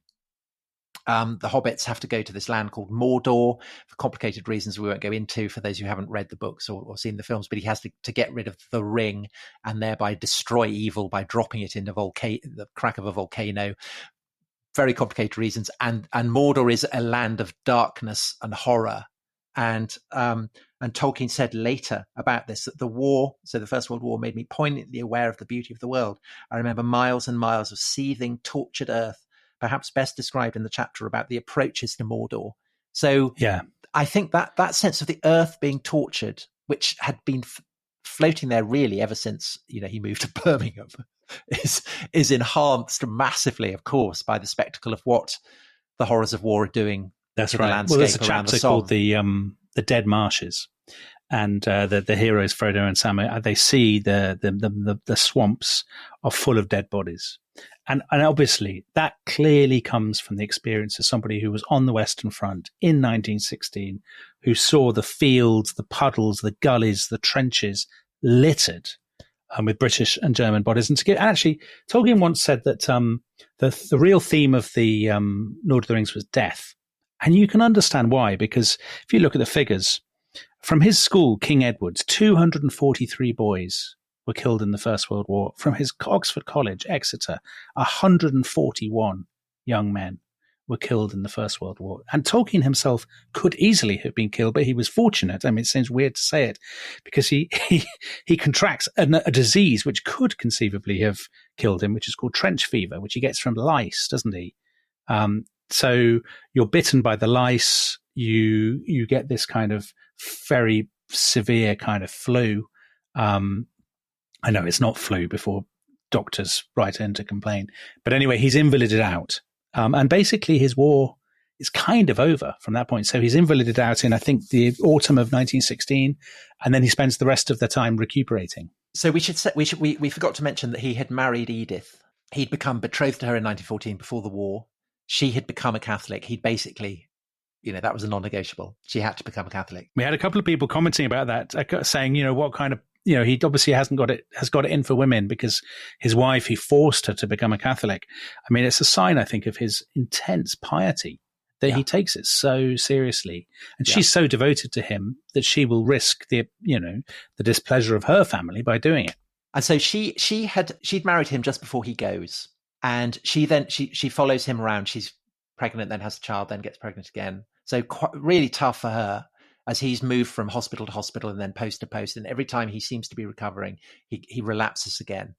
the hobbits have to go to this land called Mordor for complicated reasons we won't go into for those who haven't read the books or seen the films. But he has to get rid of the ring and thereby destroy evil by dropping it into the crack of a volcano. Very complicated reasons. And Mordor is a land of darkness and horror. And Tolkien said later about this that the war, so the First World War, made me poignantly aware of the beauty of the world. I remember miles and miles of seething, tortured earth, perhaps best described in the chapter about the approaches to Mordor. So I think that sense of the earth being tortured, which had been floating there really ever since he moved to Birmingham, is enhanced massively, of course, by the spectacle of what the horrors of war are doing. That's to right. The landscape. Well, there's a chapter called the the dead marshes. And the heroes Frodo and Sam, they see the swamps are full of dead bodies, and obviously that clearly comes from the experience of somebody who was on the Western Front in 1916, who saw the fields, the puddles, the gullies, the trenches littered with British and German bodies. And actually, Tolkien once said that the real theme of the Lord of the Rings was death, and you can understand why, because if you look at the figures. From his school, King Edward's, 243 boys were killed in the First World War. From his Oxford College, Exeter, 141 young men were killed in the First World War. And Tolkien himself could easily have been killed, but he was fortunate. I mean, it seems weird to say it, because he contracts a disease which could conceivably have killed him, which is called trench fever, which he gets from lice, doesn't he? So you're bitten by the lice, you get this kind of very severe kind of flu. I know it's not flu before doctors write in to complain. But anyway, he's invalided out. And basically his war is kind of over from that point. So he's invalided out in, I think, the autumn of 1916. And then he spends the rest of the time recuperating. So we forgot to mention that he had married Edith. He'd become betrothed to her in 1914 before the war. She had become a Catholic. He'd basically, that was a non-negotiable. She had to become a Catholic. We had a couple of people commenting about that, saying, what kind of, he obviously has got it in for women, because his wife, he forced her to become a Catholic. I mean, it's a sign, I think, of his intense piety that he takes it so seriously. And she's so devoted to him that she will risk the displeasure of her family by doing it. And so she'd married him just before he goes. And she follows him around. She's pregnant, then has a child, then gets pregnant again. So really tough for her, as he's moved from hospital to hospital and then post to post. And every time he seems to be recovering, he relapses again.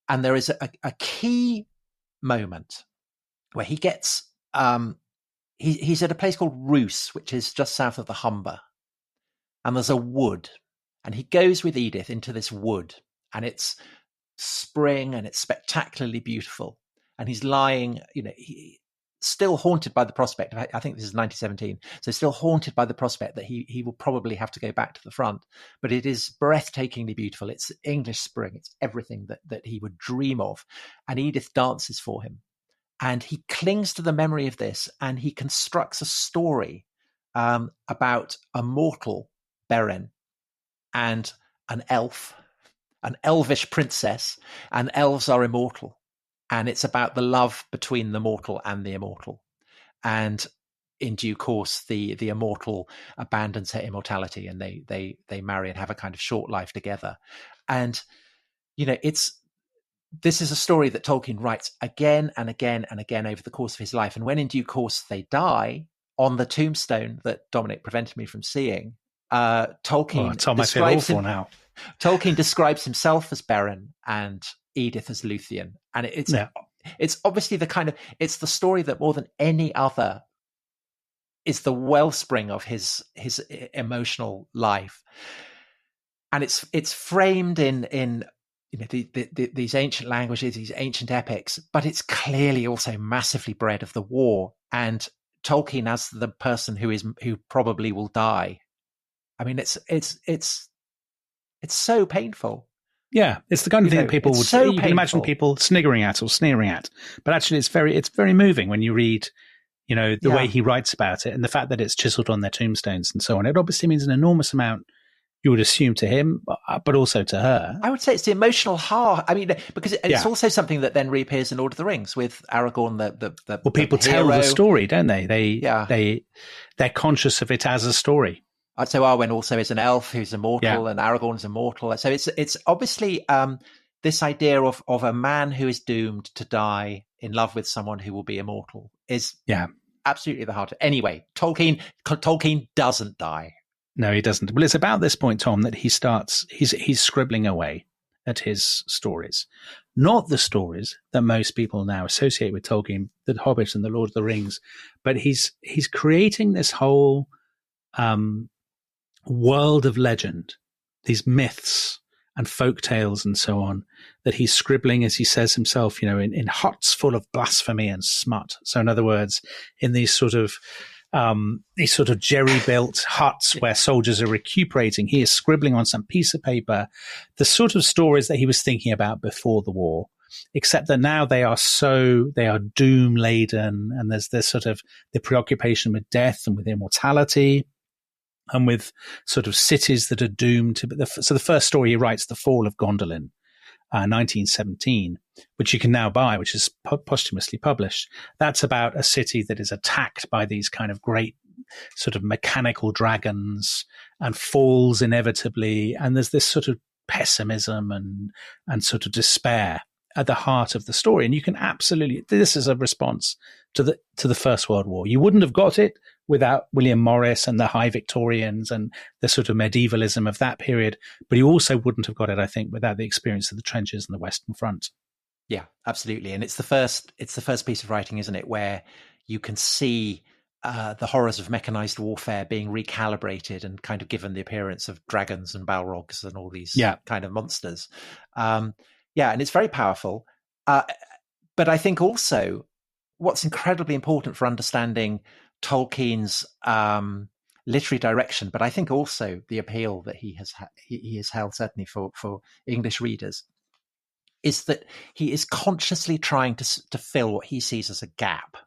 And there is a key moment where he gets, he's at a place called Roos, which is just south of the Humber. And there's a wood. And he goes with Edith into this wood. And it's spring and it's spectacularly beautiful. And he's lying, still haunted by the prospect. I think this is 1917. So still haunted by the prospect that he will probably have to go back to the front. But it is breathtakingly beautiful. It's English spring. It's everything that he would dream of. And Edith dances for him. And he clings to the memory of this, and he constructs a story about a mortal, Beren, and an elf, an elvish princess, and elves are immortal. And it's about the love between the mortal and the immortal. And in due course, the immortal abandons her immortality, and they marry and have a kind of short life together. And, this is a story that Tolkien writes again and again and again over the course of his life. And when in due course they die, on the tombstone that Dominic prevented me from seeing, Tolkien describes himself as Beren and Edith as Luthien. And it's obviously it's the story that more than any other is the wellspring of his emotional life. And it's framed in these ancient languages, these ancient epics, but it's clearly also massively bred of the war. And Tolkien as the person who probably will die. I mean, it's so painful. Yeah, it's the kind of thing that people would say. You can imagine people sniggering at or sneering at, but actually, it's very moving when you read, the way he writes about it and the fact that it's chiseled on their tombstones and so on. It obviously means an enormous amount. You would assume to him, but also to her. I would say it's the emotional heart. I mean, because it's also something that then reappears in Lord of the Rings with Aragorn. Well, people tell the story, don't they? They're conscious of it as a story. So Arwen also is an elf who's immortal, and Aragorn's immortal. So it's obviously this idea of a man who is doomed to die in love with someone who will be immortal is absolutely the heart. Anyway, Tolkien doesn't die. No, he doesn't. Well, it's about this point, Tom, that he's scribbling away at his stories. Not the stories that most people now associate with Tolkien, The Hobbit and The Lord of the Rings, but he's creating this whole world of legend, these myths and folk tales and so on, that he's scribbling, as he says himself, in huts full of blasphemy and smut. So in other words, in these sort of these sort of jerry-built huts where soldiers are recuperating. He is scribbling on some piece of paper the sort of stories that he was thinking about before the war, except that now they are doom-laden, and there's this sort of the preoccupation with death and with immortality, and with sort of cities that are doomed to. So the first story he writes, The Fall of Gondolin, 1917, which you can now buy, which is posthumously published. That's about a city that is attacked by these kind of great sort of mechanical dragons and falls inevitably. And there's this sort of pessimism and sort of despair at the heart of the story. And you can absolutely, this is a response to the First World War. You wouldn't have got it without William Morris and the High Victorians and the sort of medievalism of that period. But you also wouldn't have got it, I think, without the experience of the trenches and the Western Front. Yeah, absolutely. And it's the first piece of writing, isn't it, where you can see the horrors of mechanized warfare being recalibrated and kind of given the appearance of dragons and balrogs and all these kind of monsters. And it's very powerful. But I think also what's incredibly important for understanding Tolkien's literary direction, but I think also the appeal that he has held certainly for English readers, is that he is consciously trying to fill what he sees as a gap.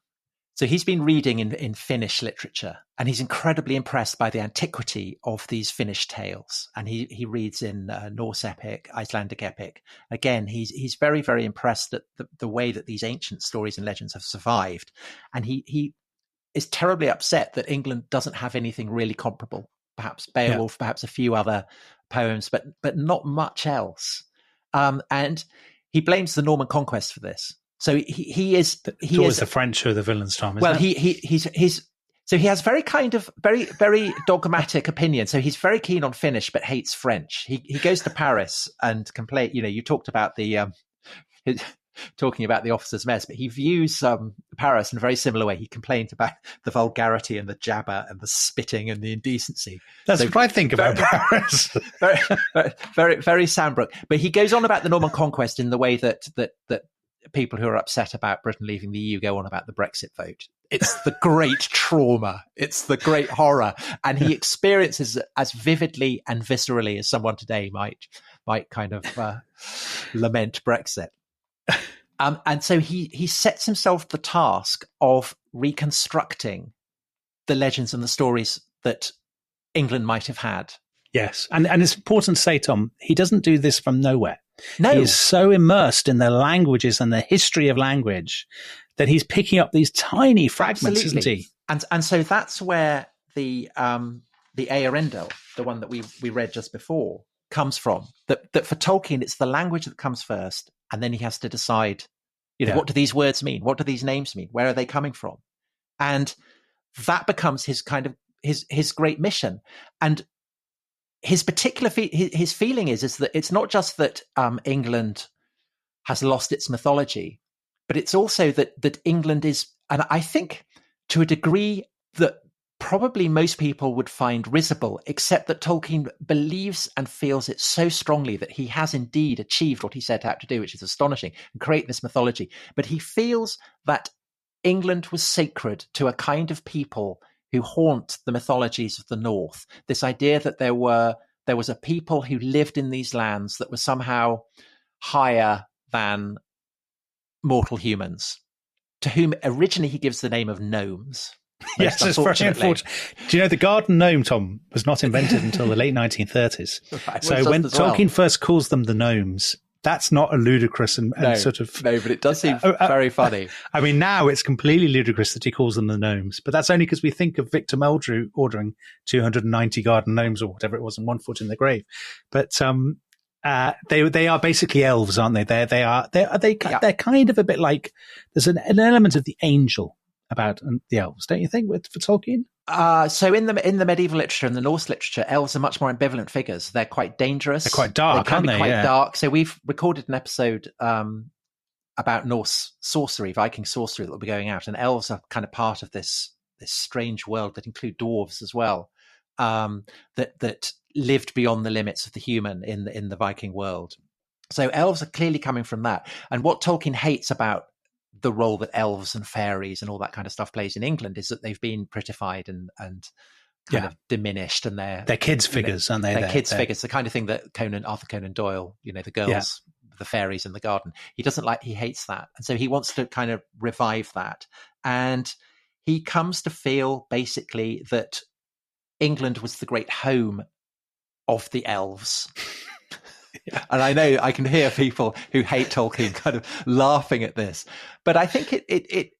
So he's been reading in Finnish literature, and he's incredibly impressed by the antiquity of these Finnish tales. And he reads in Norse epic, Icelandic epic. Again, he's very, very impressed at the way that these ancient stories and legends have survived. And he is terribly upset that England doesn't have anything really comparable. Perhaps Beowulf, perhaps a few other poems, but not much else. And he blames the Norman conquest for this. So he is the French who are the villains, Tom. Well, so he has very kind of very, very dogmatic opinion. So he's very keen on Finnish, but hates French. He goes to Paris and complain. You know, you talked about talking about the officers' mess, but he views Paris in a very similar way. He complains about the vulgarity and the jabber and the spitting and the indecency. That's what I think about Paris. Very, very, very Sandbrook. But he goes on about the Norman conquest in the way that people who are upset about Britain leaving the EU go on about the Brexit vote. It's the great trauma. It's the great horror. And he experiences it as vividly and viscerally as someone today might kind of lament Brexit. And so he sets himself the task of reconstructing the legends and the stories that England might have had. Yes. And it's important to say, Tom, he doesn't do this from nowhere. No. He is so immersed in the languages and the history of language that he's picking up these tiny fragments, Absolutely. Isn't he? And so that's where the Eärendel, the one that we read just before, comes from. That for Tolkien, it's the language that comes first, and then he has to decide, what do these words mean? What do these names mean? Where are they coming from? And that becomes his kind of his great mission. And his particular his feeling is that it's not just that England has lost its mythology, but it's also that England is, and I think to a degree that probably most people would find risible, except that Tolkien believes and feels it so strongly that he has indeed achieved what he set out to do, which is astonishing, and create this mythology. But he feels that England was sacred to a kind of people who haunt the mythologies of the North. This idea that there was a people who lived in these lands that were somehow higher than mortal humans, to whom originally he gives the name of gnomes. Yes, it's very unfortunate. Do you know the garden gnome, Tom, was not invented until the late 1930s. Right, so when Tolkien first calls them the gnomes, that's not a ludicrous and sort of... No, but it does seem very funny. I mean, now it's completely ludicrous that he calls them the gnomes, but that's only because we think of Victor Meldrew ordering 290 garden gnomes or whatever it was and one foot in the grave. But they are basically elves, aren't they? They're kind of a bit like... There's an element of the angel about the elves, don't you think, for Tolkien? So in the medieval literature and the Norse literature, elves are much more ambivalent figures. They're quite dangerous. They're quite dark, aren't they? Quite dark. So we've recorded an episode about Norse sorcery, Viking sorcery, that will be going out, and elves are kind of part of this strange world that include dwarves as well, that lived beyond the limits of the human in the Viking world. So elves are clearly coming from that. And what Tolkien hates about the role that elves and fairies and all that kind of stuff plays in England is that they've been prettified and kind of diminished, and they're kids' figures, aren't they? They're kids' figures, the kind of thing that Arthur Conan Doyle, the girls, the fairies in the garden. He hates that. And so he wants to kind of revive that. And he comes to feel basically that England was the great home of the elves. And I know I can hear people who hate Tolkien kind of laughing at this, but I think it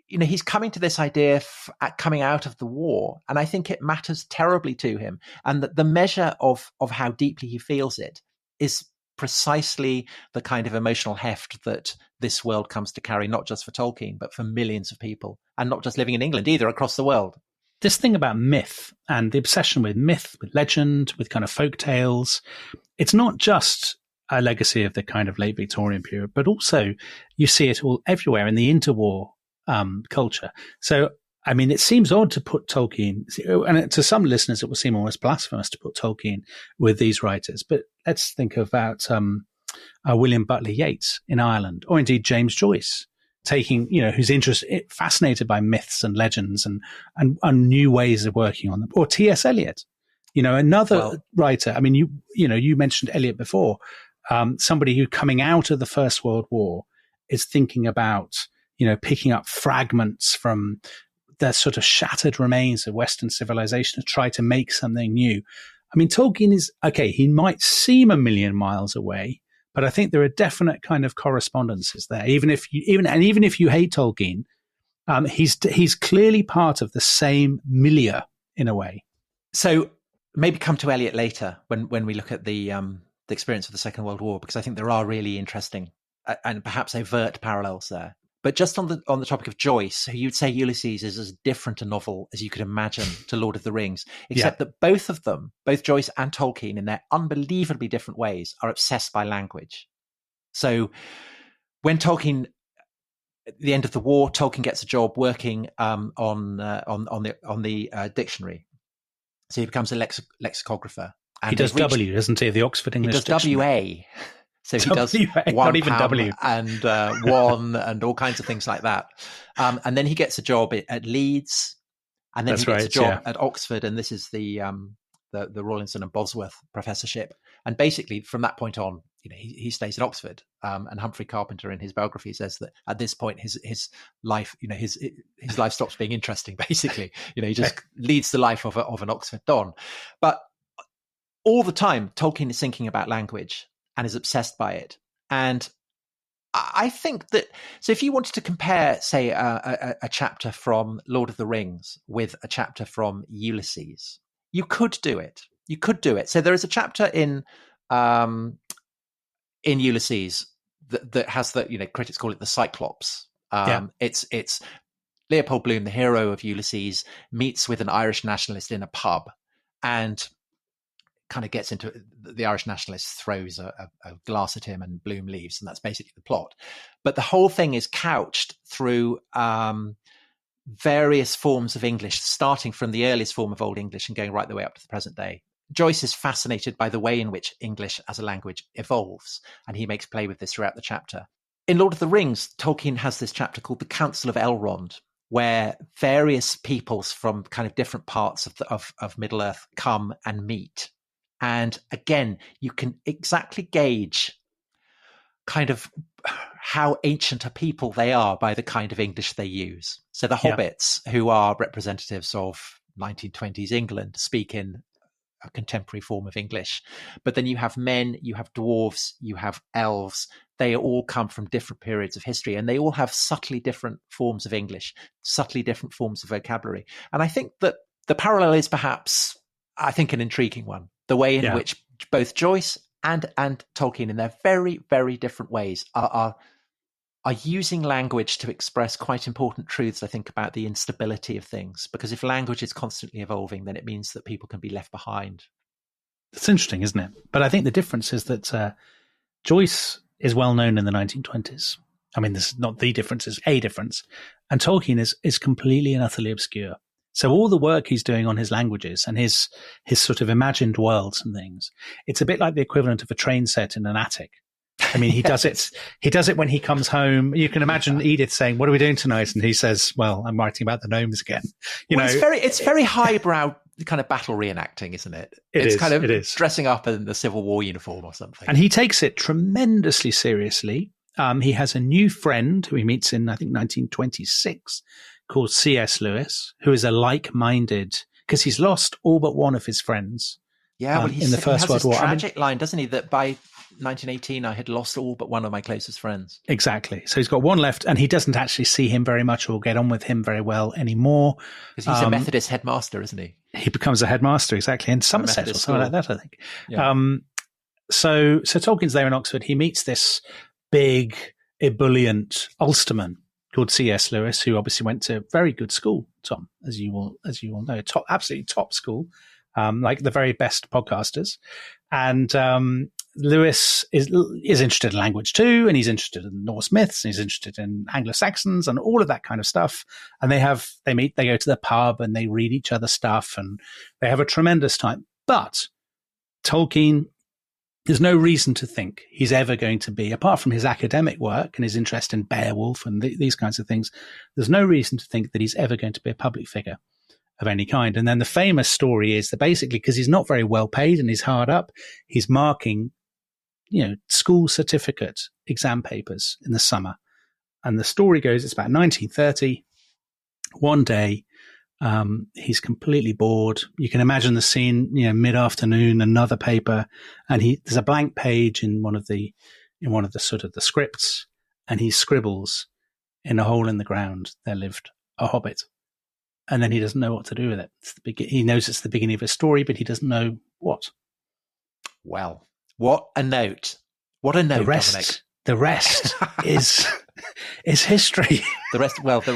he's coming to this idea coming out of the war, and I think it matters terribly to him, and that the measure of how deeply he feels it is precisely the kind of emotional heft that this world comes to carry, not just for Tolkien, but for millions of people, and not just living in England either, across the world. This thing about myth and the obsession with myth, with legend, with kind of folk tales, it's not just a legacy of the kind of late Victorian period, but also you see it all everywhere in the interwar culture. So, I mean, it seems odd to put Tolkien, and to some listeners, it will seem almost blasphemous to put Tolkien with these writers. But let's think about William Butler Yeats in Ireland, or indeed James Joyce, taking, who's fascinated by myths and legends and new ways of working on them, or T.S. Eliot, another writer. I mean, you mentioned Eliot before, somebody who coming out of the First World War is thinking about, picking up fragments from the sort of shattered remains of Western civilization to try to make something new. I mean, Tolkien is, he might seem a million miles away, but I think there are definite kind of correspondences there. Even if you hate Tolkien, he's clearly part of the same milieu in a way. So maybe come to Eliot later when we look at the experience of the Second World War, because I think there are really interesting and perhaps overt parallels there. But just on the topic of Joyce, who you'd say Ulysses is as different a novel as you could imagine to Lord of the Rings, except that both of them, both Joyce and Tolkien, in their unbelievably different ways, are obsessed by language. So when Tolkien, at the end of the war, Tolkien gets a job working on the dictionary. So he becomes a lexicographer. And he does W, doesn't he? The Oxford English Dictionary. He does WA. So he does one not even W and one and all kinds of things like that. And then he gets a job at Leeds, and then he gets a job at Oxford. And this is the Rawlinson and Bosworth professorship. And basically, from that point on, he stays at Oxford. And Humphrey Carpenter, in his biography, says that at this point, his life, his life stops being interesting. Basically, he just leads the life of an Oxford Don. But all the time, Tolkien is thinking about language and is obsessed by it. And I think that, so if you wanted to compare, say, a chapter from Lord of the Rings with a chapter from Ulysses, you could do it. So there is a chapter in Ulysses that has the, critics call it the Cyclops. It's Leopold Bloom, the hero of Ulysses, meets with an Irish nationalist in a pub, and kind of gets into the Irish nationalist throws a glass at him and Bloom leaves, and that's basically the plot. But the whole thing is couched through various forms of English, starting from the earliest form of Old English and going right the way up to the present day. Joyce is fascinated by the way in which English as a language evolves, and he makes play with this throughout the chapter. In Lord of the Rings, Tolkien has this chapter called The Council of Elrond, where various peoples from kind of different parts of Middle-earth come and meet. And again, you can exactly gauge kind of how ancient a people they are by the kind of English they use. So the hobbits, who are representatives of 1920s England, speak in a contemporary form of English. But then you have men, you have dwarves, you have elves. They all come from different periods of history, and they all have subtly different forms of English, subtly different forms of vocabulary. And I think that the parallel is perhaps, an intriguing one. The way in which both Joyce and Tolkien, in their very, very different ways, are using language to express quite important truths, I think, about the instability of things. Because if language is constantly evolving, then it means that people can be left behind. It's interesting, isn't it? But I think the difference is that Joyce is well known in the 1920s. I mean, this is not the difference, it's a difference. And Tolkien is completely and utterly obscure. So all the work he's doing on his languages and his sort of imagined worlds and things, it's a bit like the equivalent of a train set in an attic. I mean, he does it. He does it when he comes home. You can imagine Edith saying, "What are we doing tonight?" And he says, "Well, I'm writing about the gnomes again." It's very highbrow kind of battle reenacting, isn't it? It's kind of dressing up in the Civil War uniform or something. And he takes it tremendously seriously. He has a new friend who he meets in, I think, 1926, called C.S. Lewis, who is a like-minded, because he's lost all but one of his friends. Yeah, well, in the First World War. Tragic line, doesn't he? That by 1918, I had lost all but one of my closest friends. Exactly. So he's got one left, and he doesn't actually see him very much or get on with him very well anymore. Because he's a Methodist headmaster, isn't he? He becomes a headmaster, exactly, in Somerset or something like that, I think. Yeah. So Tolkien's there in Oxford. He meets this big, ebullient Ulsterman called C.S. Lewis, who obviously went to very good school, Tom, as you all know, absolutely top school. Like the very best podcasters. And Lewis is interested in language too, and he's interested in Norse myths, and he's interested in Anglo-Saxons and all of that kind of stuff. And they meet, they go to the pub and they read each other's stuff and they have a tremendous time. But Tolkien, there's no reason to think he's ever going to be, apart from his academic work and his interest in Beowulf and these kinds of things, there's no reason to think that he's ever going to be a public figure of any kind. And then the famous story is that basically, because he's not very well paid and he's hard up, he's marking, school certificate exam papers in the summer. And the story goes, it's about 1930. One day, he's completely bored. You can imagine the scene, mid-afternoon, another paper, and there's a blank page in one of the sort of the scripts, and he scribbles, "In a hole in the ground there lived a hobbit." And then he doesn't know what to do with it. He knows it's the beginning of a story, but he doesn't know what. Well, what a note! What a note, Dominic. The rest is history. The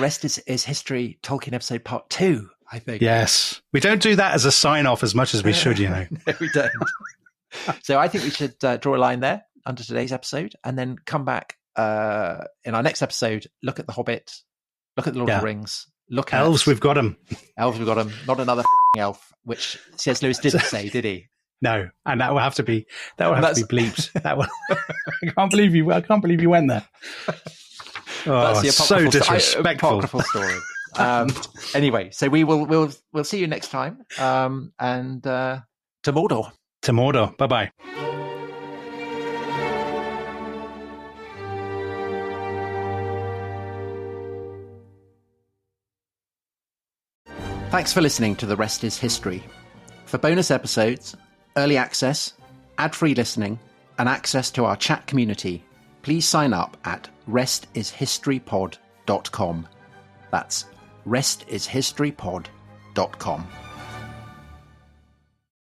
rest is history. Tolkien episode part 2, I think. Yes, we don't do that as a sign off as much as we should. No, we don't. So I think we should draw a line there under today's episode, and then come back in our next episode. Look at the Hobbit. Look at the Lord of the Rings. Look at elves. We've got them. Elves. We've got them. Not another elf, which C.S. Lewis didn't say, did he? No, and that will have to be bleeped. That one. I can't believe you went there. Oh, that's so disrespectful. Apocryphal story. Anyway, so we'll see you next time. And to Mordor. To Mordor. Bye-bye. Thanks for listening to The Rest is History. For bonus episodes, early access, ad-free listening, and access to our chat community, please sign up at restishistorypod.com. That's restishistorypod.com.